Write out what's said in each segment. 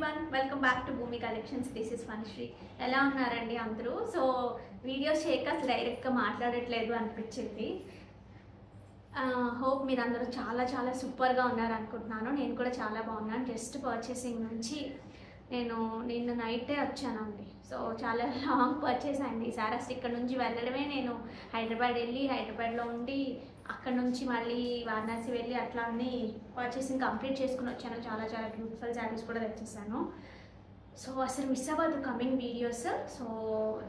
Everyone, welcome back to Bhumi collections. This is ఫన్శ్రీ. ఎలా ఉన్నారండి అందరూ? సో వీడియోస్ చేయక అసలు డైరెక్ట్గా మాట్లాడట్లేదు అనిపించింది. హోప్ మీరు అందరూ చాలా సూపర్గా ఉన్నారు అనుకుంటున్నాను. నేను కూడా చాలా బాగున్నాను. జస్ట్ పర్చేసింగ్ నుంచి నేను నిన్న నైటే వచ్చానండి. సో చాలా లాంగ్ పర్చేస్ అండి. ఈసారి అసలు ఇక్కడ నుంచి వెళ్ళడమే నేను హైదరాబాద్ వెళ్ళి హైదరాబాద్లో ఉండి అక్కడ నుంచి మళ్ళీ వారణాసి వెళ్ళి అట్లా అన్నీ పర్చేసింగ్ కంప్లీట్ చేసుకుని వచ్చాను. చాలా బ్యూటిఫుల్ శారీస్ కూడా తెచ్చేసాను. సో అసలు మిస్ అవ్వదు కమింగ్ వీడియోస్. సో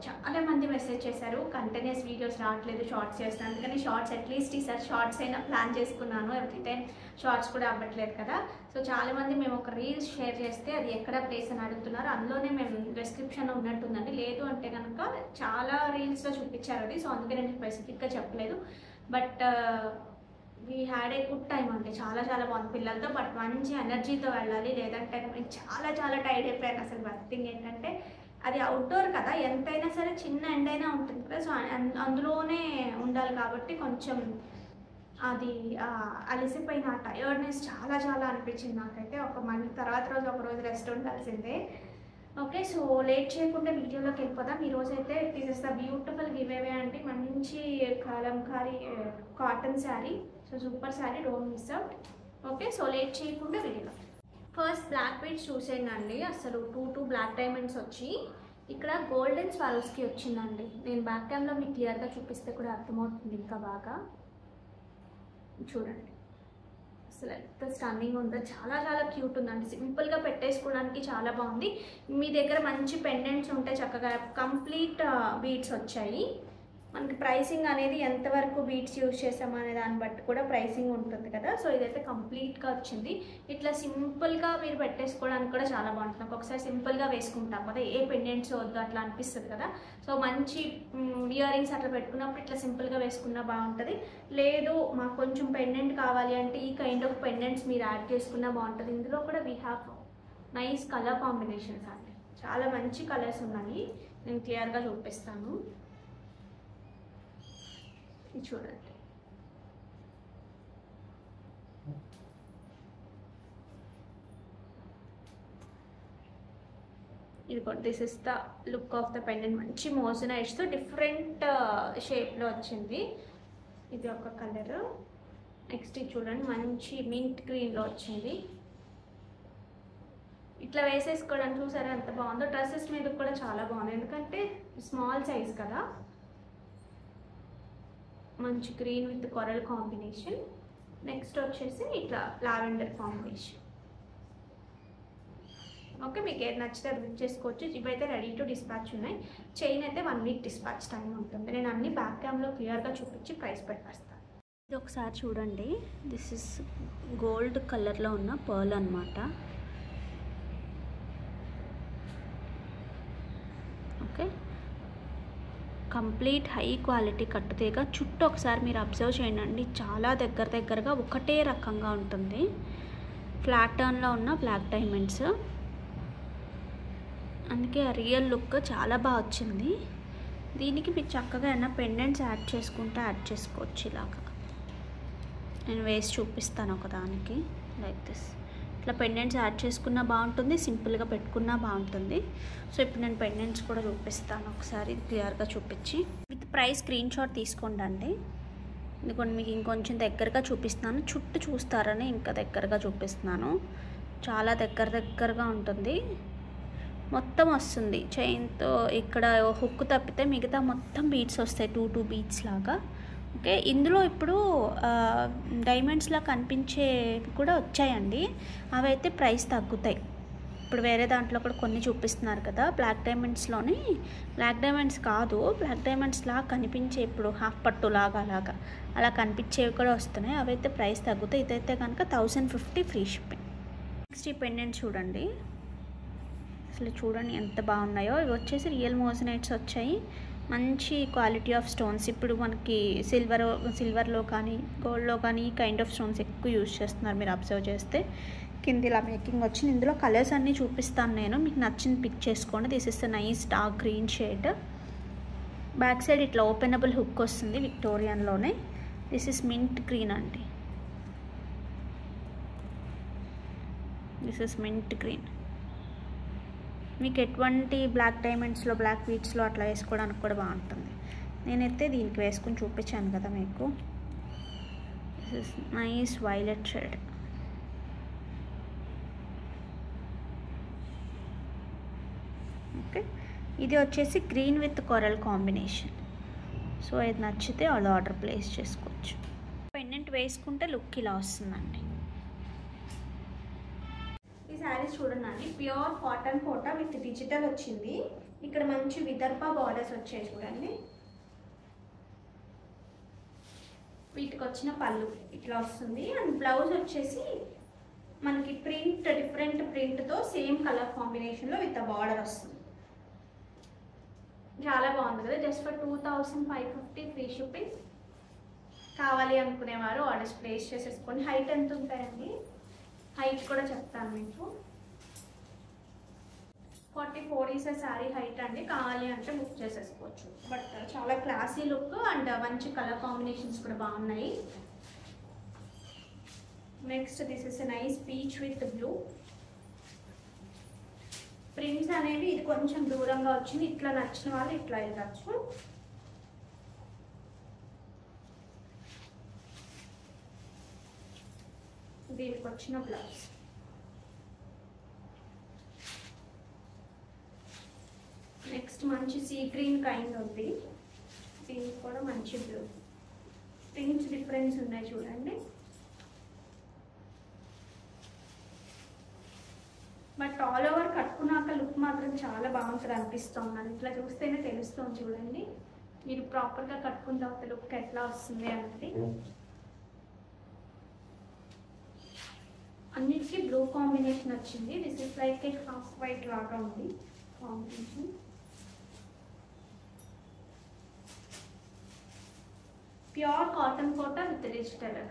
చాలామంది మెసేజ్ చేశారు కంటిన్యూస్ వీడియోస్ రావట్లేదు, షార్ట్స్ చేస్తాను. అందుకని షార్ట్స్ అట్లీస్ట్ ఈసారి షార్ట్స్ అయినా ప్లాన్ చేసుకున్నాను. ఎవ్రీ టైం షార్ట్స్ కూడా అవ్వట్లేదు కదా. సో చాలామంది మేము ఒక రీల్స్ షేర్ చేస్తే అది ఎక్కడ ప్లేస్ అని అడుగుతున్నారు. అందులోనే మేము డిస్క్రిప్షన్లో ఉన్నట్టుందండి. లేదు అంటే కనుక చాలా రీల్స్లో చూపించారు అది. సో అందుకే నేను స్పెసిఫిక్గా చెప్పలేదు. But we had a good time అండి. చాలా బాగుంది పిల్లలతో. బట్ మంచి ఎనర్జీతో వెళ్ళాలి, లేదంటే నేను చాలా టైర్డ్ అయిపోయాను. అసలు వర్తింగ్ ఏంటంటే అది అవుట్డోర్ కదా, ఎంతైనా సరే చిన్న ఎండ్ అయినా ఉంటుంది కదా. సో అందులోనే ఉండాలి కాబట్టి కొంచెం అది అలసిపోయిన టైర్డ్నెస్ చాలా అనిపించింది నాకైతే. మళ్ళీ తర్వాత రోజు ఒక రోజు రెస్ట్ ఉండాల్సిందే. ఓకే, సో లేట్ చేయకుండా వీడియోలోకి వెళ్ళిపోదాం. ఈరోజు అయితే this the beautiful give away అండి. మంచి Kalamkari cotton sari. So super sari, don't miss out. Okay, so late చేయకుండా వీడియోలో ఫస్ట్ బ్లాక్ బీడ్స్ చూసేయండి. అసలు టూ బ్లాక్ డైమండ్స్ వచ్చి ఇక్కడ గోల్డెన్ స్వారోస్కి వచ్చిందండి. నేను బ్యాక్ క్యామ్లో మీకు క్లియర్గా చూపిస్తే కూడా అర్థమవుతుంది ఇంకా బాగా. చూడండి అసలు ఎంత స్టన్నింగ్ ఉందో. చాలా క్యూట్ ఉందండి. సింపుల్గా పెట్టేసుకోవడానికి చాలా బాగుంది. మీ దగ్గర మంచి పెండెంట్స్ ఉంటే చక్కగా కంప్లీట్ బీడ్స్ వచ్చాయి. మనకి ప్రైసింగ్ అనేది ఎంతవరకు బీడ్స్ యూజ్ చేసామనే దాన్ని బట్టి కూడా ప్రైసింగ్ ఉంటుంది కదా. సో ఇదైతే కంప్లీట్గా వచ్చింది. ఇట్లా సింపుల్గా మీరు పెట్టేసుకోవడానికి కూడా చాలా బాగుంటుంది. నాకు ఒకసారి సింపుల్గా వేసుకుంటాం కదా, ఏ పెండెంట్స్ వద్దు అట్లా అనిపిస్తుంది కదా. సో మంచి ఇయర్ రింగ్స్ అట్లా పెట్టుకున్నప్పుడు ఇట్లా సింపుల్గా వేసుకున్నా బాగుంటుంది. లేదు మాకు కొంచెం పెండెంట్ కావాలి అంటే ఈ కైండ్ ఆఫ్ పెండెంట్స్ మీరు యాడ్ చేసుకున్నా బాగుంటుంది. ఇందులో కూడా we have nice colour combinations అండి. చాలా మంచి కలర్స్ ఉన్నాయి. నేను క్లియర్గా చూపిస్తాను. చూడండి, ఇదిగోండి. This is the look of the pendant. మంచి మోజనైట్స్తో డిఫరెంట్ షేప్లో వచ్చింది. ఇది ఒక కలర్. నెక్స్ట్ ఇది చూడండి, మంచి మింట్ గ్రీన్లో వచ్చింది. ఇట్లా వేసేసుకోవడానికి చూసారా ఎంత బాగుందో. డ్రెస్సెస్ మీద కూడా చాలా బాగుంది, ఎందుకంటే స్మాల్ సైజ్ కదా. మంచి green with coral combination. Next వచ్చేసి ఇట్లా లావెండర్ కాంబినేషన్. ఓకే, మీకు ఏది నచ్చితే అది బుక్ చేసుకోవచ్చు. ఇవైతే రెడీ టు డిస్పాచ్ ఉన్నాయి. చైన్ అయితే 1 వీక్ డిస్పాచ్ టైం ఉంటుంది. నేను అన్ని బ్యాక్ క్యామ్లో క్లియర్గా చూపించి ప్రైస్ పెట్టేస్తాను. ఇది ఒకసారి చూడండి. దిస్ ఇస్ గోల్డ్ కలర్లో ఉన్న పర్ల్ అనమాట. ఓకే, కంప్లీట్ హై క్వాలిటీ కట్టుతీగ. చుట్టూ ఒకసారి మీరు అబ్జర్వ్ చేయండి. చాలా దగ్గరగా ఒకటే రకంగా ఉంటుంది. ఫ్లాట్ టర్న్లో ఉన్న బ్లాక్ డైమండ్స్, అందుకే ఆ రియల్ లుక్ చాలా బాగా వచ్చింది. దీనికి మీరు చక్కగా ఏమైనా పెండెంట్స్ యాడ్ చేసుకుంటే యాడ్ చేసుకోవచ్చు. ఇలాగా నేను వేసి చూపిస్తాను ఒకదానికి. లైక్ దిస్ ఇట్లా పెండెంట్స్ యాడ్ చేసుకున్నా బాగుంటుంది, సింపుల్గా పెట్టుకున్నా బాగుంటుంది. సో ఇప్పుడు నేను పెండెంట్స్ కూడా చూపిస్తాను ఒకసారి క్లియర్గా చూపించి. విత్ ప్రైస్ స్క్రీన్ షాట్ తీసుకోండి అండి. ఎందుకంటే మీకు ఇంకొంచెం దగ్గరగా చూపిస్తున్నాను. చుట్టూ చూస్తారని ఇంకా దగ్గరగా చూపిస్తున్నాను. చాలా దగ్గరగా ఉంటుంది. మొత్తం వస్తుంది చైన్తో. ఇక్కడ హుక్ తప్పితే మిగతా మొత్తం బీడ్స్ వస్తాయి, టూ బీడ్స్ లాగా. ఓకే, ఇందులో ఇప్పుడు డైమండ్స్లా కనిపించేవి కూడా వచ్చాయండి. అవి అయితే ప్రైస్ తగ్గుతాయి. ఇప్పుడు వేరే దాంట్లో కూడా కొన్ని చూపిస్తున్నారు కదా, బ్లాక్ డైమండ్స్లోని. బ్లాక్ డైమండ్స్ కాదు, బ్లాక్ డైమండ్స్లా కనిపించే ఇప్పుడు హాఫ్ పట్టు లాగా అలా కనిపించేవి కూడా వస్తున్నాయి. అవి అయితే ప్రైస్ తగ్గుతాయి. ఇదైతే కనుక 1050 ఫ్రీ షిప్పింగ్. నెక్స్ట్ ఈ పెండెంట్ చూడండి. అసలు చూడండి ఎంత బాగున్నాయో. ఇవి వచ్చేసి రియల్ మోజనైట్స్ వచ్చాయి. మంచి క్వాలిటీ ఆఫ్ స్టోన్స్. ఇప్పుడు మనకి సిల్వర్లో కానీ గోల్డ్లో కానీ ఈ కైండ్ ఆఫ్ స్టోన్స్ ఎక్కువ యూజ్ చేస్తున్నారు. మీరు అబ్జర్వ్ చేస్తే కింద ఇలా మేకింగ్ వచ్చింది. ఇందులో కలర్స్ అన్నీ చూపిస్తాను నేను, మీకు నచ్చింది పిక్ చేసుకోండి. This is the nice dark green shade. Back side ఇట్లా ఓపెనబుల్ హుక్ వస్తుంది విక్టోరియన్లోనే. దిస్ ఇస్ మింట్ గ్రీన్ అండి. This is mint green. మీకు ఎటువంటి బ్లాక్ డైమండ్స్లో బ్లాక్ బీడ్స్లో అట్లా వేసుకోవడానికి కూడా బాగుంటుంది. నేనైతే దీనికి వేసుకుని చూపించాను కదా మీకు. This is nice violet shade. Okay, ఇది వచ్చేసి green with coral combination. So ఇది నచ్చితే వాళ్ళు ఆర్డర్ ప్లేస్ చేసుకోవచ్చు. పెండెంట్ వేసుకుంటే లుక్ ఇలా వస్తుందండి. ఈ శారీస్ చూడండి, pure cotton Kota with digital వచ్చింది. ఇక్కడ మంచి విదర్భ బార్డర్స్ వచ్చాయి చూడండి. వీటికి వచ్చిన పళ్ళు ఇట్లా వస్తుంది. అండ్ బ్లౌజ్ వచ్చేసి మనకి ప్రింట్ డిఫరెంట్ ప్రింట్తో సేమ్ కలర్ కాంబినేషన్లో విత్ బార్డర్ వస్తుంది. చాలా బాగుంది కదా. Just for 2550 free shipping. కావాలి అనుకునేవారు ఆర్డర్స్ ప్లేస్ చేసేసుకోండి. హైట్ ఎంత ఉంటాయండి? హైట్ కూడా చెప్తాను మీకు. 44 ఈస్ శారీ హైట్ అండి. కావాలి అంటే బుక్ చేసేసుకోవచ్చు. బట్ చాలా క్లాసీ లుక్ అండ్ మంచి కలర్ కాంబినేషన్స్ కూడా బాగున్నాయి. Next this is a nice peach with blue. Prints అనేవి ఇది కొంచెం దూరంగా వచ్చింది. ఇట్లా నచ్చిన వాళ్ళు ఇట్లా వెళ్ళచ్చు. దీనికి వచ్చిన బ్లౌజ్. నెక్స్ట్ మంచి సీ గ్రీన్ కైండ్ ఉంది. దీనికి కూడా మంచి బ్లూ. ప్రింట్స్ డిఫరెన్స్ ఉన్నాయి చూడండి. బట్ ఆల్ ఓవర్ కట్టుకున్నాక లుక్ మాత్రం చాలా బాగుంటుంది అనిపిస్తుంది. ఇట్లా చూస్తేనే తెలుస్తుంది చూడండి. మీరు ప్రాపర్గా కట్టుకున్న తర్వాత లుక్ ఎట్లా వస్తుంది అనేది. అన్నిటికీ బ్లూ కాంబినేషన్ వచ్చింది. This is like a half white లాగా ఉంది combination. Pure cotton Kota with digital.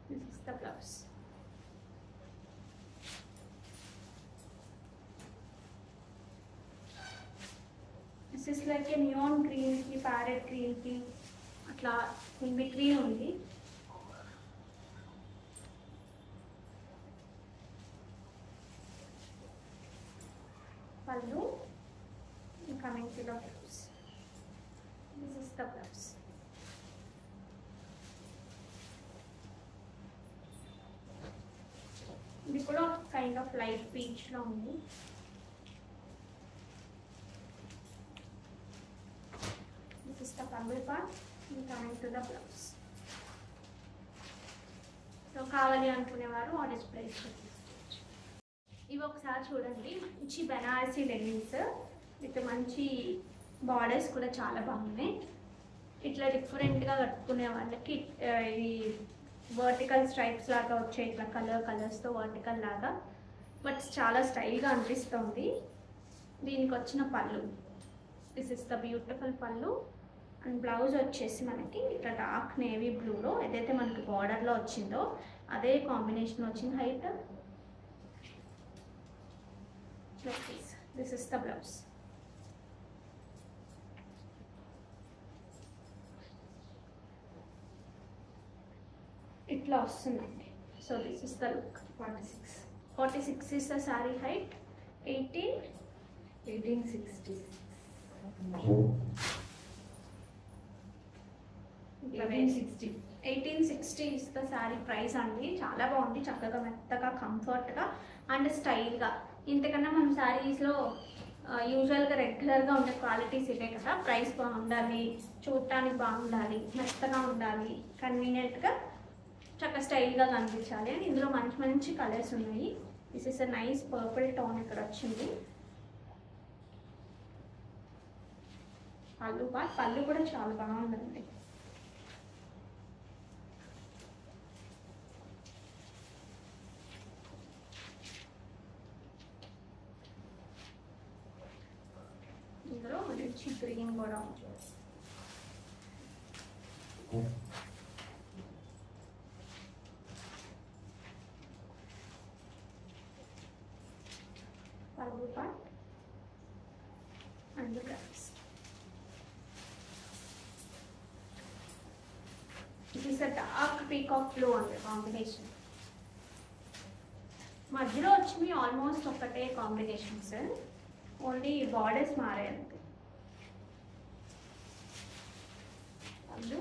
This is the blouse. This is like a neon green ki, parrot green ki, atla in between ఉంది. Pallu. Coming to the blouse. This is the blouse. ఇది కూడా kind of light peach లో ఉంది. This is the pallu part. Coming to the blouse. So కావాలి అనుకునేవారు orders place చేసుకోవచ్చు. ఇవి ఒకసారి చూడండి. మంచి బెనారసీ లెగ్గిన్స్ విత్ మంచి బార్డర్స్ కూడా చాలా బాగున్నాయి. ఇట్లా డిఫరెంట్గా కట్టుకునే వాళ్ళకి ఈ వర్టికల్ స్ట్రైప్స్ లాగా వచ్చాయి. ఇట్లా కలర్స్తో వర్టికల్ లాగా. బట్ చాలా స్టైల్గా అనిపిస్తుంది. దీనికి వచ్చిన పళ్ళు. దిస్ ఇస్ ద బ్యూటిఫుల్ పళ్ళు. అండ్ బ్లౌజ్ వచ్చేసి మనకి ఇట్లా డార్క్ నేవీ బ్లూలో ఏదైతే మనకి బార్డర్లో వచ్చిందో అదే కాంబినేషన్ వచ్చింది. Height this is the blouse. ఇట్లా వస్తుందండి. So this is the look. 46 is the sorry height. 1860 is the sorry price అండి. చాలా బాగుంది. చక్కగా మెత్తగా కంఫర్ట్గా అండ్ స్టైల్గా. ఇంతకన్నా మనం శారీస్లో యూజువల్గా రెగ్యులర్గా ఉండే క్వాలిటీస్ ఇవే కదా. ప్రైస్ బాగుండాలి, చూడటానికి బాగుండాలి, మెత్తగా ఉండాలి, కన్వీనియంట్గా చక్కగా స్టైల్గా కనిపించాలి అని ఇందులో మంచి మంచి కలర్స్ ఉన్నాయి. This is a nice purple tone ఇక్కడ వచ్చింది. పళ్ళు కూడా చాలా బాగుందండి. ఇందులో మంచి గ్రీన్ కూడా ఉంది. పళ్ళు part and blouse. Is a dark peacock blue అండి కాంబినేషన్. మధ్యలో వచ్చింది ఆల్మోస్ట్ ఒకటే కాంబినేషన్స్, ఓన్లీ బార్డర్స్ మారాయి అంతే. పళ్ళు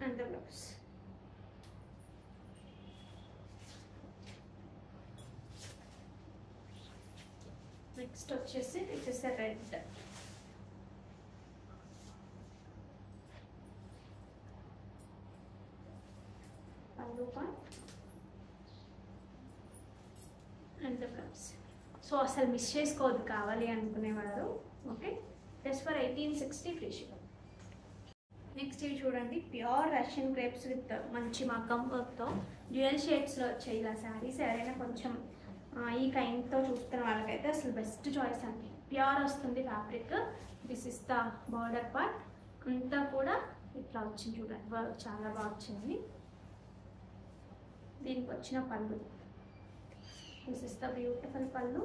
అండ్ ద బ్లౌజ్. నెక్స్ట్ వచ్చేసి దిస్ ఇస్ ఎ రెడ్. పళ్ళు అండ్ ద బ్లౌజ్. సో అసలు మిస్ చేసుకోవద్దు కావాలి అనుకునేవారు. Okay, just for 1860 free shipping. Next ఇవి చూడండి, ప్యూర్ రష్యన్ క్రేప్స్ విత్ మంచి మగ్గం వర్క్తో డ్యూయల్ షేడ్స్లో వచ్చాయి ఇలా శారీస్. ఎవరైనా కొంచెం ఈ కైండ్తో చూస్తున్న వాళ్ళకైతే అసలు బెస్ట్ చాయిస్ అండి. ప్యూర్ వస్తుంది fabric. This is the border part. అంతా కూడా ఇట్లా వచ్చింది చూడండి, వర్క్ చాలా బాగా వచ్చింది. దీనికి వచ్చిన పళ్ళు, దిస్ ఇస్ ద బ్యూటిఫుల్ పళ్ళు.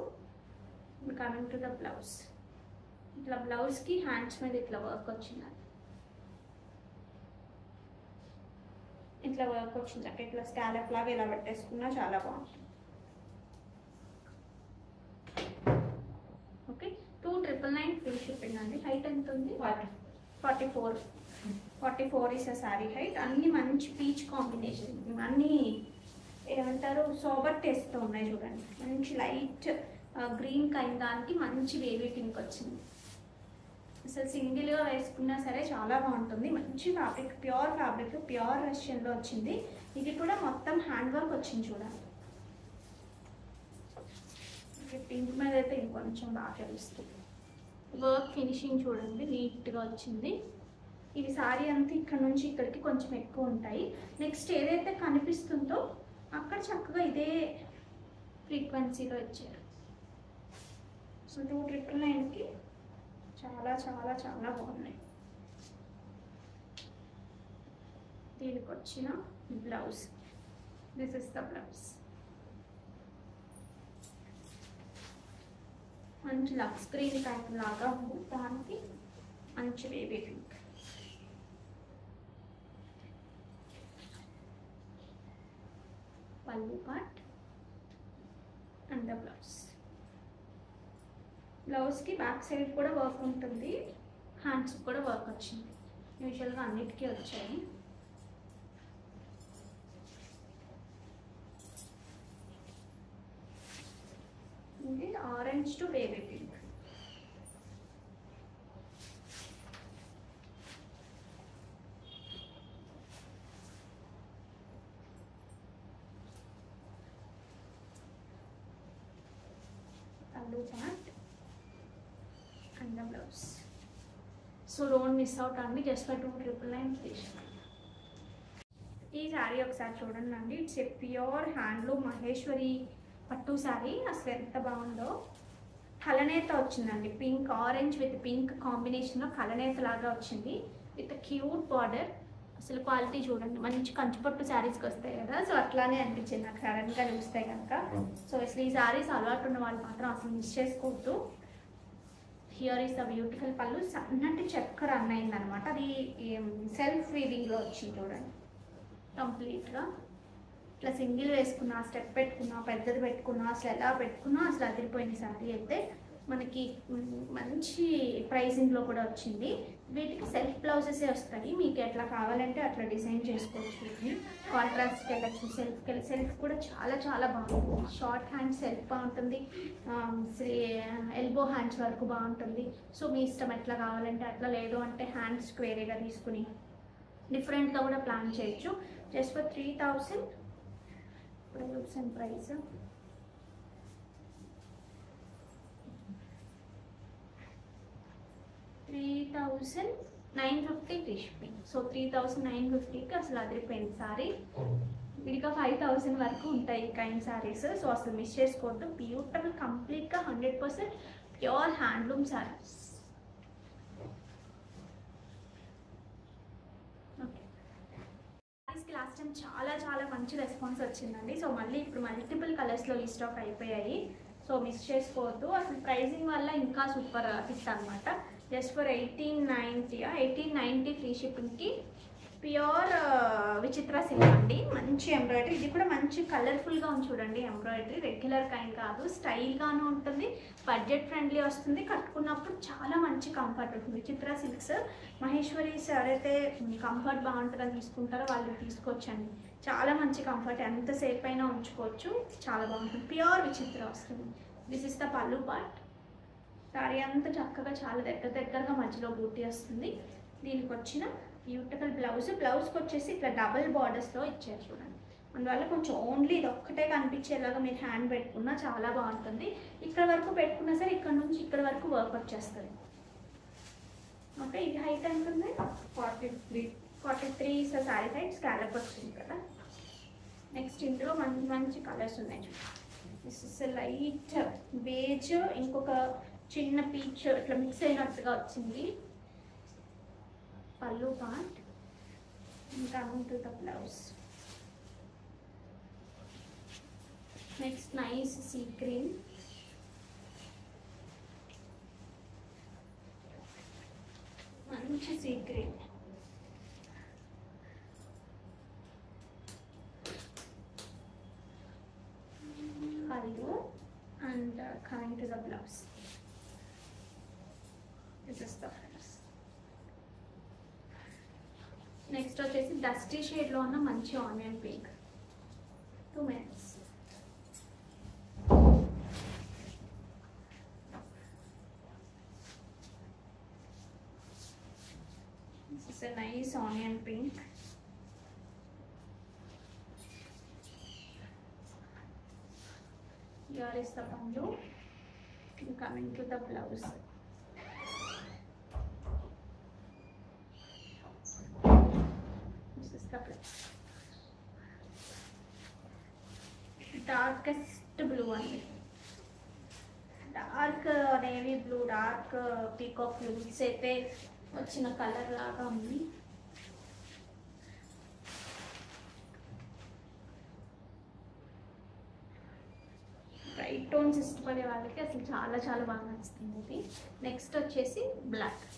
కమింగ్ టు ద బ్లౌజ్, ఇట్లా బ్లౌజ్కి హ్యాండ్స్ మీద ఇట్లా వర్క్ వచ్చింది. ఇట్లా వర్క్ వచ్చింది అక్కడ ఇట్లా స్కాలప్ లాగా ఇలా పెట్టేసుకున్నా చాలా బాగుంటుంది. ఓకే, 2999 ఫ్రీ షిప్పింగ్ అండి. హైట్ ఎంత ఉంది? 44 ఇస్ శారీ హైట్. అన్ని మంచి పీచ్ కాంబినేషన్, అన్నీ ఏమంటారు సోబర్ టేస్ట్తో ఉన్నాయి చూడండి. మంచి లైట్ గ్రీన్ కైండ్ దానికి మంచి బేబీ పింక్ వచ్చింది. అసలు సింగిల్గా వేసుకున్నా సరే చాలా బాగుంటుంది. మంచి ఫ్యాబ్రిక్, ప్యూర్ ఫ్యాబ్రిక్, ప్యూర్ రష్యన్లో వచ్చింది. ఇది కూడా మొత్తం హ్యాండ్ వర్క్ వచ్చింది చూడండి. పింక్ మీద అయితే ఇంకొంచెం బాగా తెలుస్తుంది. వర్క్ ఫినిషింగ్ చూడండి, నీట్గా వచ్చింది. ఇది సారీ అంతా ఇక్కడ నుంచి ఇక్కడికి కొంచెం ఎక్కువ ఉంటాయి. నెక్స్ట్ ఏదైతే కనిపిస్తుందో అక్కడ చక్కగా ఇదే ఫ్రీక్వెన్సీలో ఇచ్చారు. సో 2999కి చాలా చాలా చాలా బాగున్నాయి. దీనికి వచ్చిన blouse, this is the blouse. మంచి లక్స్ గ్రీన్ టైప్ లాగా ఉంది, దానికి మంచి బేబీ పింక్. పళ్ళు పార్ట్ అండ్ ద బ్లౌజ్. బ్లౌజ్కి బ్యాక్ సైడ్ కూడా వర్క్ ఉంటుంది, హ్యాండ్స్ కూడా వర్క్ వచ్చింది. యూజువల్గా అన్నిటికీ వచ్చాయి. ఇది ఆరెంజ్ టు బేబీ పింక్. పళ్ళు part and the blouse. So don't miss out అండి, just for 2999 please. ఈ శారీ ఒకసారి చూడండి అండి. It's a pure handloom Maheshwari పట్టు శారీ. అసలు ఎంత బాగుందో. కలనేత వచ్చిందండి, పింక్ ఆరెంజ్ విత్ పింక్ కాంబినేషన్లో కలనేత లాగా వచ్చింది విత్ క్యూట్ బార్డర్. అసలు క్వాలిటీ చూడండి, మంచి కంచిపట్టు శారీస్కి వస్తాయి కదా, సో అట్లానే అనిపించింది నాకు సడన్గా చూస్తే కనుక. సో అసలు ఈ శారీస్ అలవాటు ఉన్న వాళ్ళు మాత్రం అసలు మిస్ చేసుకోవద్దు. హియర్ ఈస్ ద బ్యూటిఫుల్ పళ్ళు. సన్నటి చక్కర అన్నయింది అనమాట. అది సెల్ఫ్ వీవింగ్లో వచ్చింది చూడండి కంప్లీట్గా. ఇట్లా సింగిల్ వేసుకున్నా, స్టెప్ పెట్టుకున్నా, పెద్దది పెట్టుకున్నా, అసలు ఎలా పెట్టుకున్నా అసలు అదిరిపోయింది శారీ అయితే. మనకి మంచి ప్రైసింగ్లో కూడా వచ్చింది. వీటికి సెల్ఫ్ బ్లౌజెసే వస్తాయి, మీకు ఎట్లా కావాలంటే అట్లా డిజైన్ చేసుకోవచ్చు. కాంట్రాస్ట్కి వెళ్ళచ్చు. సెల్ఫ్ కూడా చాలా చాలా బాగుంటుంది. షార్ట్ హ్యాండ్ సెల్ఫ్ బాగుంటుంది, ఎల్బో హ్యాండ్స్ వరకు బాగుంటుంది. సో మీ ఇష్టం ఎట్లా కావాలంటే అట్లా, లేదు అంటే హ్యాండ్స్ వేరేగా తీసుకుని డిఫరెంట్గా కూడా ప్లాన్ చేయొచ్చు. Just for 3000 price. 3950 free shipping. So 3950కి అసలు అదిరిపోయింది సారీ. విడిగా 5000 వరకు ఉంటాయి ఈ కైండ్ సారీస్. సో అసలు మిస్ చేసుకోవద్దు. బ్యూటిఫుల్, కంప్లీట్గా 100% ప్యూర్ హ్యాండ్లూమ్ సారీస్. ఓకే, సారీస్కి లాస్ట్ టైం చాలా చాలా మంచి రెస్పాన్స్ వచ్చిందండి. సో మళ్ళీ ఇప్పుడు మల్టిపుల్ కలర్స్లో రీస్టాక్ అయిపోయాయి. సో మిస్ చేసుకోవద్దు. అసలు ప్రైజింగ్ వల్ల ఇంకా సూపర్ హిట్ అనమాట. Just for 1890. 1890 ఫ్రీ షిప్పింగ్కి. ప్యూర్ విచిత్ర సిల్క్ అండి, మంచి ఎంబ్రాయిడరీ. ఇది కూడా మంచి కలర్ఫుల్గా ఉంది చూడండి. ఎంబ్రాయిడరీ రెగ్యులర్ కైండ్ కాదు, స్టైల్గాను ఉంటుంది, బడ్జెట్ ఫ్రెండ్లీ వస్తుంది, కట్టుకున్నప్పుడు చాలా మంచి కంఫర్ట్ ఉంటుంది. విచిత్ర సిల్క్స్ మహేశ్వరీస్ ఎవరైతే కంఫర్ట్ బాగుంటుందని తీసుకుంటారో వాళ్ళు తీసుకొచ్చండి. చాలా మంచి కంఫర్ట్, ఎంతసేపు అయినా ఉంచుకోవచ్చు, చాలా బాగుంటుంది. ప్యూర్ విచిత్ర వస్తుంది. This is the pallu part. Sorry అంతా చక్కగా చాలా దగ్గరగా మధ్యలో బూటీ వస్తుంది. దీనికి వచ్చిన బ్యూటిఫుల్ బ్లౌజ్కి వచ్చేసి ఇట్లా డబుల్ బార్డర్స్లో ఇచ్చారు చూడండి. అందువల్ల కొంచెం ఓన్లీ ఇది ఒక్కటే కనిపించేలాగా మీరు హ్యాండ్ పెట్టుకున్నా చాలా బాగుంటుంది. ఇక్కడ వరకు పెట్టుకున్నా సరే ఇక్కడ నుంచి ఇక్కడ వరకు వర్క్ వచ్చేస్తుంది. ఓకే, ఇది హైట్ ఎంత ఉంది? 43. సో శారీ హైట్ స్కాలప్ వచ్చింది కదా. నెక్స్ట్ ఇందులో మంచి కలర్స్ ఉన్నాయి చూడండి. దిస్ ఇస్ లైట్ బేజ్, ఇంకొక చిన్న పీచ్ ఇట్లా మిక్స్ అయినట్టుగా వచ్చింది పల్లు పార్ట్. ఇంకా to the blouse. Next nice sea green, మంచి సీ గ్రీన్. పల్లు and coming to the blouse. This is the blouse. Next వచ్చేసి డస్టీ షేడ్లో ఉన్న మంచి onion pink. 2 minutes. This is a nice onion pink. Here is the pallu. Coming to the blouse. Darkest blue అండి, dark navy blue, dark peacock blue mix అయితే వచ్చిన colour లాగా ఉంది. Bright tones ఇష్టపడే వాళ్ళకి అసలు చాలా బాగా నచ్చుతుంది ఇది. నెక్స్ట్ వచ్చేసి బ్లాక్.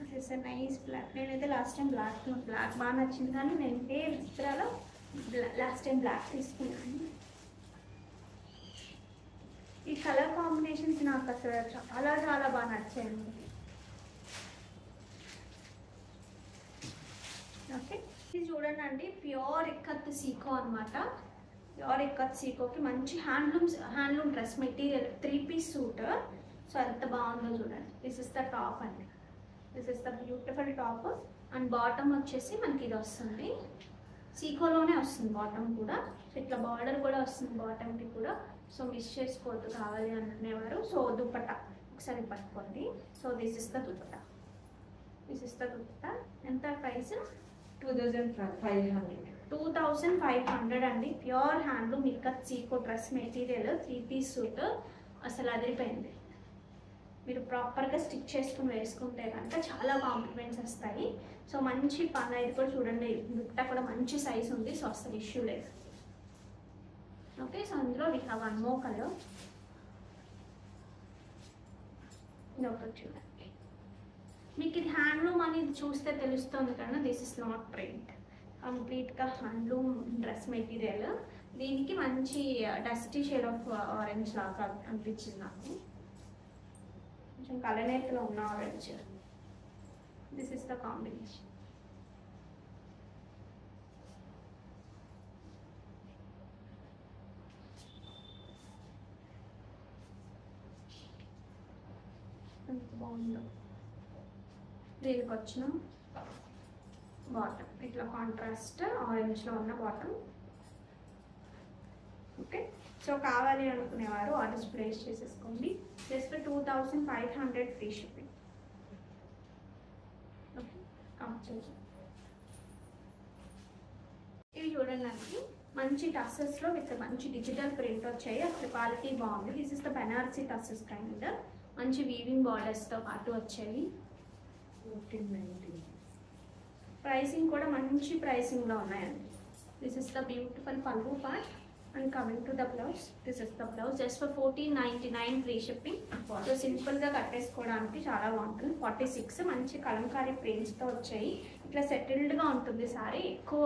It's nice black. నేనైతే లాస్ట్ టైం బ్లాక్ బాగా నచ్చింది, కానీ నేను ఇదే విచిత్రాలో లాస్ట్ టైం బ్లాక్ తీసుకున్నాను. ఈ కలర్ కాంబినేషన్స్ నాకు అసలు చాలా బాగా నచ్చాయండి. ఓకే, ఇది చూడండి అండి, ప్యూర్ ఇక్కత్ సీకో అనమాట. ప్యూర్ ఇక్కత్ సీకోకి మంచి handloom dress material, 3-piece suit. So ఎంత బాగుందో చూడండి. దిస్ ఇస్ ద టాప్ అండి. This is the beautiful top. And bottom వచ్చేసి మనకి ఇది వస్తుంది, సీకోలోనే వస్తుంది బాటమ్ కూడా. సో ఇట్లా బార్డర్ కూడా వస్తుంది బాటమ్కి కూడా. సో మిస్ చేసుకోవద్దు కావాలి అనుకునేవారు. సో దుపట్టా ఒకసారి పట్టుకోండి. So this is the dupatta. ఎంత ప్రైస్? 2500 అండి. ప్యూర్ హ్యాండ్లూమ్ ఇక్కత్ సీకో డ్రెస్ మెటీరియల్, 3-piece సూట్. అసలు అదిరిపోయింది. మీరు ప్రాపర్గా స్టిచ్ చేసుకుని వేసుకుంటే కనుక చాలా కాంప్లిమెంట్స్ వస్తాయి. సో మంచి పని. ఇది కూడా చూడండి, దుపట్టా కూడా మంచి సైజ్ ఉంది. సో అసలు ఇష్యూ లేదు. ఓకే, సో అందులో we have one more colour. ఇది ఒకటి చూడండి. మీకు ఇది హ్యాండ్లూమ్ అనేది చూస్తే తెలుస్తుంది కదా. దిస్ ఇస్ నాట్ ప్రింట్, కంప్లీట్గా హ్యాండ్లూమ్ డ్రెస్ మెటీరియల్. దీనికి మంచి డస్టీ షేడ్ ఆఫ్ ఆరెంజ్ లాగా అనిపించింది నాకు, కొంచెం కలనేతలో ఉన్న orange. This is the combination. ఎంత బాగుందో. దీనికి వచ్చిన బాటమ్ ఇట్లా కాంట్రాస్ట్ ఆరెంజ్లో ఉన్న బాటమ్. ఓకే, సో కావాలి అనుకునేవారు ఆర్డర్స్ ప్లేస్ చేసేసుకోండి. Just 2500 free shipping. ఓకే, ఇవి చూడండి అండి, మంచి టస్సెస్లో విత్ మంచి డిజిటల్ ప్రింట్ వచ్చాయి. అసలు క్వాలిటీ బాగుంది. This is the Banarasi టస్సెస్ kind. మంచి వీవింగ్ బార్డర్స్తో పాటు వచ్చేవి. 1490. ప్రైసింగ్ కూడా మంచి ప్రైసింగ్లో ఉన్నాయండి. దిస్ ఇస్ ద బ్యూటిఫుల్ పల్లు part. And coming to the blouse, this is the blouse just for 1499 free shipping. So సింపుల్గా కట్టేసుకోవడానికి చాలా బాగుంటుంది. 46 మంచి కలంకారీ ప్రింట్స్తో వచ్చాయి. ఇట్లా సెటిల్డ్గా ఉంటుంది సారీ, ఎక్కువ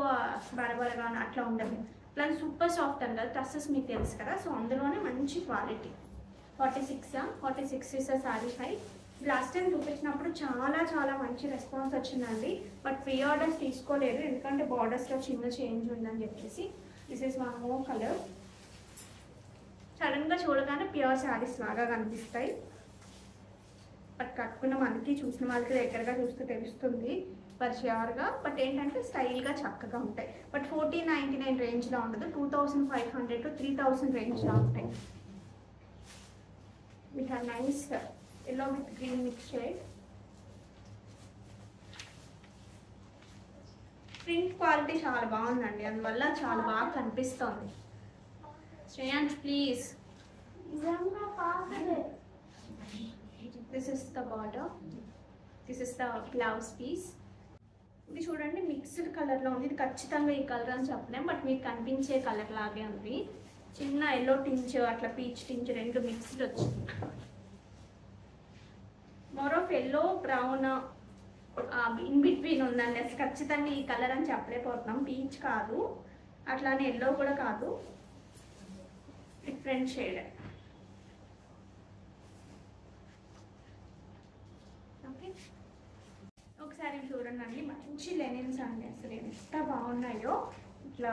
బరబరగా అట్లా ఉండదు. ఇట్లా సూపర్ సాఫ్ట్ అంటారు, డ్రెస్సెస్ మీకు తెలుసు కదా. సో అందులోనే మంచి quality. 46 is a sorry height. Last time చూపించినప్పుడు చాలా మంచి రెస్పాన్స్ వచ్చిందండి. బట్ ప్రీ ఆర్డర్స్ తీసుకోలేదు, ఎందుకంటే బార్డర్స్లో చిన్న చేంజ్ ఉందని చెప్పేసి. This is one more colour. సడన్గా చూడగానే ప్యూర్ శారీస్ లాగా కనిపిస్తాయి. బట్ కట్టుకున్న మనకి చూసిన వాళ్ళకి దగ్గరగా చూస్తే తెలుస్తుంది పర్ ష్యూర్గా. బట్ ఏంటంటే స్టైల్గా చక్కగా ఉంటాయి. బట్ 1499 రేంజ్లో ఉండదు, 2500 to 3000 రేంజ్లో ఉంటాయి. We have nice yellow with green mixed shade. Print quality చాలా బాగుందండి, అందువల్ల చాలా బాగా కనిపిస్తుంది. Shreyansh please. This is the border, this is the blouse piece. ఇది చూడండి మిక్స్డ్ కలర్లో ఉంది. ఇది ఖచ్చితంగా ఈ కలర్ అని చెప్పలేం, బట్ మీకు కనిపించే కలర్ లాగే ఉంది. చిన్న ఎల్లో టించ్ అట్లా పీచ్ టించ్ రెండు మిక్స్డ్ వచ్చింది. More of yellow brown in between ఉందండి. అసలు ఖచ్చితంగా ఈ కలర్ అని చెప్పలేకపోతున్నాం. పీచ్ కాదు, అట్లానే ఎల్లో కూడా కాదు, డిఫరెంట్ షేడ్. ఓకే, ఒకసారి చూడండి, మంచి లెనిన్స్ అండి, అసలు ఎంత బాగున్నాయో. ఇట్లా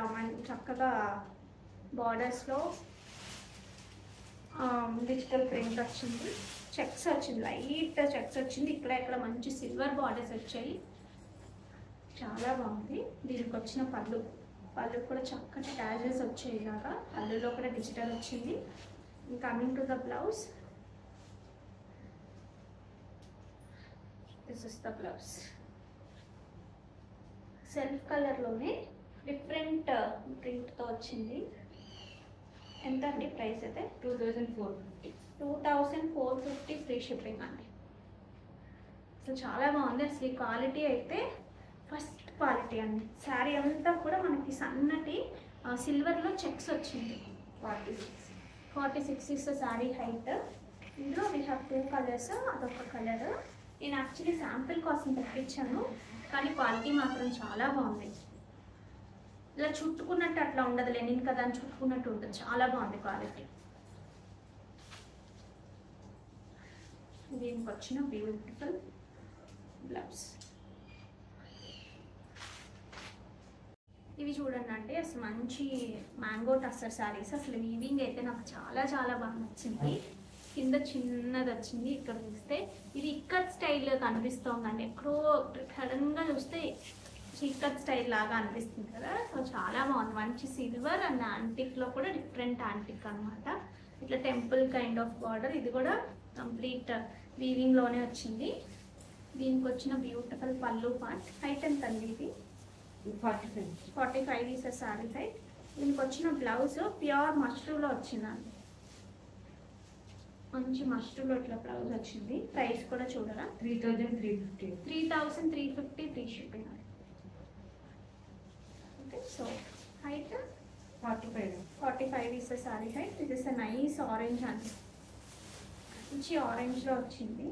చక్కగా బార్డర్స్లో డిజిటల్ ప్రింట్ వచ్చింది, చెక్స్ వచ్చింది, లైట్ చెక్స్ వచ్చింది. ఇక్కడ మంచి సిల్వర్ బార్డర్స్ వచ్చాయి, చాలా బాగుంది. దీనికి వచ్చిన పళ్ళు కూడా చక్కటి ట్యాజెస్ వచ్చాయి. ఇలాగా పళ్ళులో కూడా డిజిటల్ వచ్చింది. Coming to the blouse, this is the blouse. Self కలర్లోనే డిఫరెంట్ ప్రింట్తో వచ్చింది. ఎంత అండి ప్రైస్ అయితే? 2450 ఫ్రీ షిప్పింగ్ అండి. అసలు చాలా బాగుంది. అసలు ఈ క్వాలిటీ అయితే ఫస్ట్ క్వాలిటీ అండి. శారీ అంతా కూడా మనకి సన్నటి సిల్వర్లో చెక్స్ వచ్చింది. 46 ఇస్ శారీ హైట్. ఇందులో వీ హ్యావ్ 2 కలర్స్, అదొక కలర్. నేను యాక్చువల్లీ శాంపిల్ కోసం తెప్పించాను, కానీ క్వాలిటీ మాత్రం చాలా బాగుంది. ఇలా చుట్టుకున్నట్టు అట్లా ఉండదు, లెనిన్ కదా అని చుట్టుకున్నట్టు ఉంటుంది, చాలా బాగుంది క్వాలిటీ. దీనికి వచ్చిన బ్యూటిఫుల్ బ్లౌజ్. ఇవి చూడండి అంటే అసలు మంచి మ్యాంగో టస్సర్ శారీస్. అసలు వీవింగ్ అయితే నాకు చాలా బాగా నచ్చింది. కింద చిన్నది వచ్చింది, ఇక్కడ చూస్తే ఇది ఇక్కత్ స్టైల్ కనిపిస్తుందండి. ఎక్కడో సడన్గా చూస్తే ఇక్కత్ స్టైల్ లాగా అనిపిస్తుంది కదా. సో చాలా బాగుంది, మంచి సిల్వర్ అండ్ యాంటిక్లో కూడా డిఫరెంట్ యాంటిక్ అనమాట. ఇట్లా టెంపుల్ కైండ్ ఆఫ్ బార్డర్. ఇది కూడా కంప్లీట్ వీవింగ్లోనే వచ్చింది. దీనికి వచ్చిన బ్యూటిఫుల్ పళ్ళు పార్ట్. హైట్ ఎంత అండి ఇది? 45 ఈస్ శారీ హైట్. దీనికి వచ్చిన బ్లౌజ్ ప్యూర్ మష్రూలో వచ్చిందండి, మంచి మష్రూలో ఇట్లా బ్లౌజ్ వచ్చింది. ప్రైస్ కూడా చూడరా, 3350 free shipping. Okay, so height 45 is sari height. This is a nice orange అండి, మంచి ఆరెంజ్లో వచ్చింది.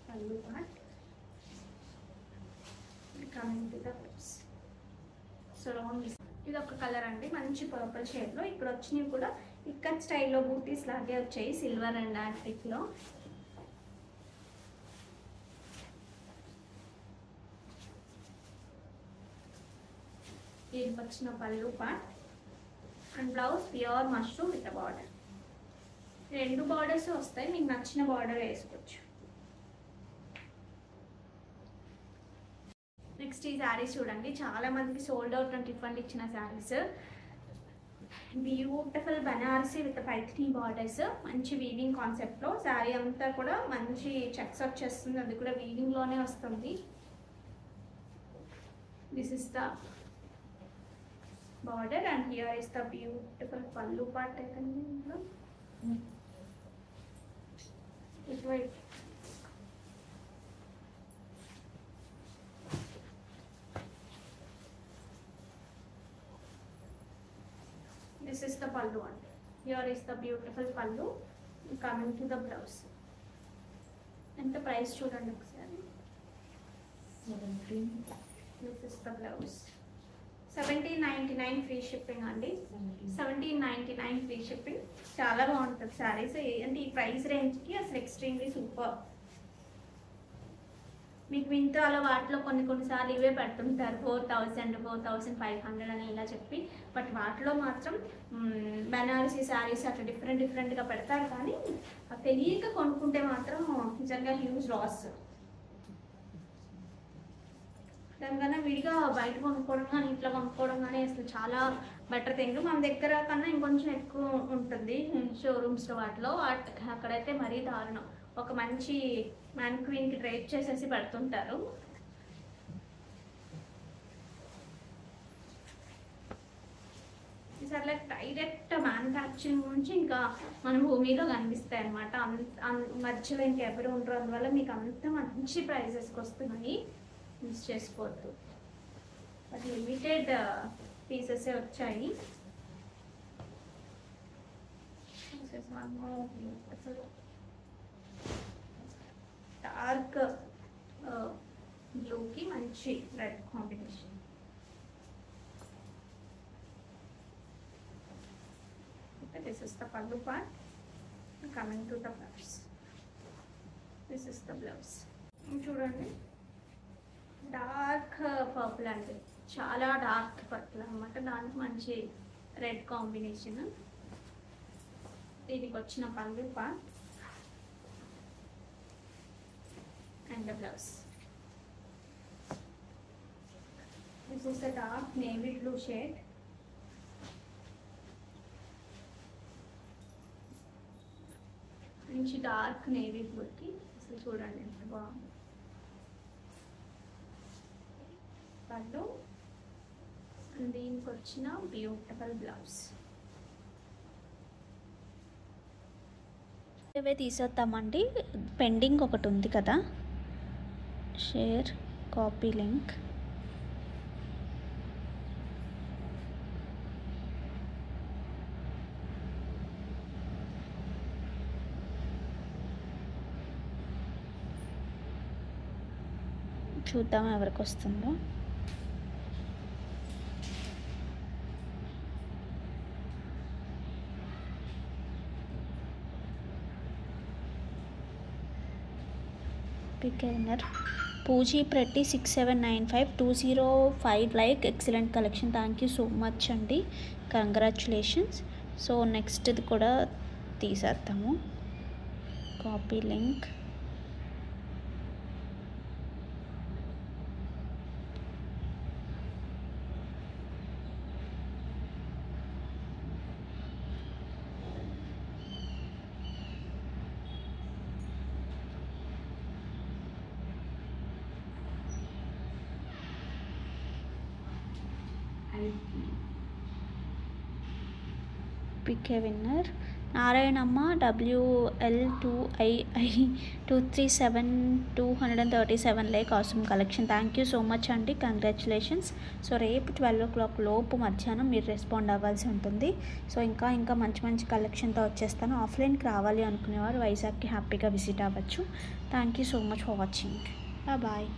పళ్ళు part. Coming to the blouse. So ఇది ఒక కలర్ అండి, మంచి పర్పుల్ షేడ్లో. ఇక్కడ వచ్చినవి కూడా ఇక్కత్ స్టైల్లో బూటీస్ లాగే వచ్చాయి, సిల్వర్ అండ్ యాంటిక్లో. దీనికి వచ్చిన పళ్ళు part and blouse pure mushroom with border. రెండు బార్డర్స్ వస్తాయి, మీకు నచ్చిన బార్డర్ వేసుకోవచ్చు. నెక్స్ట్ ఈ శారీస్ చూడండి, చాలా మందికి సోల్డ్ అవుట్ అని టిఫన్ ఇచ్చిన saris. Beautiful Banarasi with Paithani borders, మంచి వీవింగ్ కాన్సెప్ట్లో. శారీ అంతా కూడా మంచి చెక్స్ వచ్చేస్తుంది, అది కూడా వీవింగ్లోనే వస్తుంది. This is the border and here is the beautiful పళ్ళు పార్ట్. అయితే ఇటువైపు దిస్ ఇస్ ద పళ్ళు అండి. హియర్ ఇస్ ద బ్యూటిఫుల్ పళ్ళు. Coming to the blouse. ఎంత ప్రైస్ చూడండి ఒకసారి. 17. This is the blouse. 1799 free shipping అండి. 1799 ఫ్రీ షిప్పింగ్. చాలా బాగుంటుంది శారీస్. అంటే ఈ ప్రైస్ రేంజ్కి అసలు ఎక్స్ట్రీమ్లీ సూపర్. మీకు మింత్రాలో వాటిలో కొన్నిసార్లు ఇవే పెడుతుంటారు 4000, 4500 అని ఇలా చెప్పి. బట్ వాటిలో మాత్రం బెనారసీ శారీస్ అట్లా డిఫరెంట్గా పెడతారు. కానీ తెలియక కొనుక్కుంటే మాత్రం నిజంగా హ్యూజ్ లాస్. దానికన్నా విడిగా బయట కొనుక్కోవడం కానీ ఇంట్లో కొనుక్కోవడం కానీ అసలు చాలా బెటర్ థింగ్. మన దగ్గర కన్నా ఇంకొంచెం ఎక్కువ ఉంటుంది షోరూమ్స్లో వాటిలో. అక్కడైతే మరీ దారుణం. ఒక మంచి మ్యాన్క్వీన్కి డ్రైప్ చేసేసి పెడుతుంటారు. ఈసారి లైక్ డైరెక్ట్ మ్యానుఫ్యాక్చరింగ్ నుంచి ఇంకా మన భూమిలో కనిపిస్తాయి అనమాట. మధ్యలో ఇంకెవరు ఉండరు. అందువల్ల మీకు అంత మంచి ప్రైజెస్కి వస్తున్నాయి. మిస్ చేసుకోవద్దు. బట్ లిమిటెడ్ పీసెస్ వచ్చాయి. డార్క్ బ్లూకి మంచి red combination. This is the pallu part. Coming to the blouse. This is the blouse. చూడండి, డార్క్ పర్పుల్ అండి. చాలా డార్క్ పర్పుల్ అనమాట. దానికి మంచి రెడ్ కాంబినేషన్. దీనికి వచ్చిన పళ్ళు part and blouse. This is the dark navy blue shade. మంచి డార్క్ నేవీ బ్లూకి అసలు చూడండి ఎంత బాగుంది పళ్ళు. దీనికి వచ్చిన బ్యూటిఫుల్ బ్లౌజ్. ఇవే తీసేద్దామండి. పెండింగ్ ఒకటి ఉంది కదా, షేర్ కాపీ లింక్. చూద్దాం ఎవరికి వస్తుందో. పిక్ విన్నర్ పూజీ ప్రతి 6795 205 like. Excellent collection. Thank you so much అండి. కంగ్రాచులేషన్స్. సో నెక్స్ట్ది కూడా తీసేద్దాము. Copy link. PK winner Narayanamma WL2II 237 like. Awesome collection. Thank you so much అండి. కంగ్రాచులేషన్స్. సో రేపు 12 o'clock లోపు మధ్యాహ్నం మీరు రెస్పాండ్ అవ్వాల్సి ఉంటుంది. సో ఇంకా మంచి కలెక్షన్తో వచ్చేస్తాను. ఆఫ్లైన్కి రావాలి అనుకునేవారు వైజాగ్కి హ్యాపీగా విజిట్ అవ్వచ్చు. Thank you so much for watching. Bye.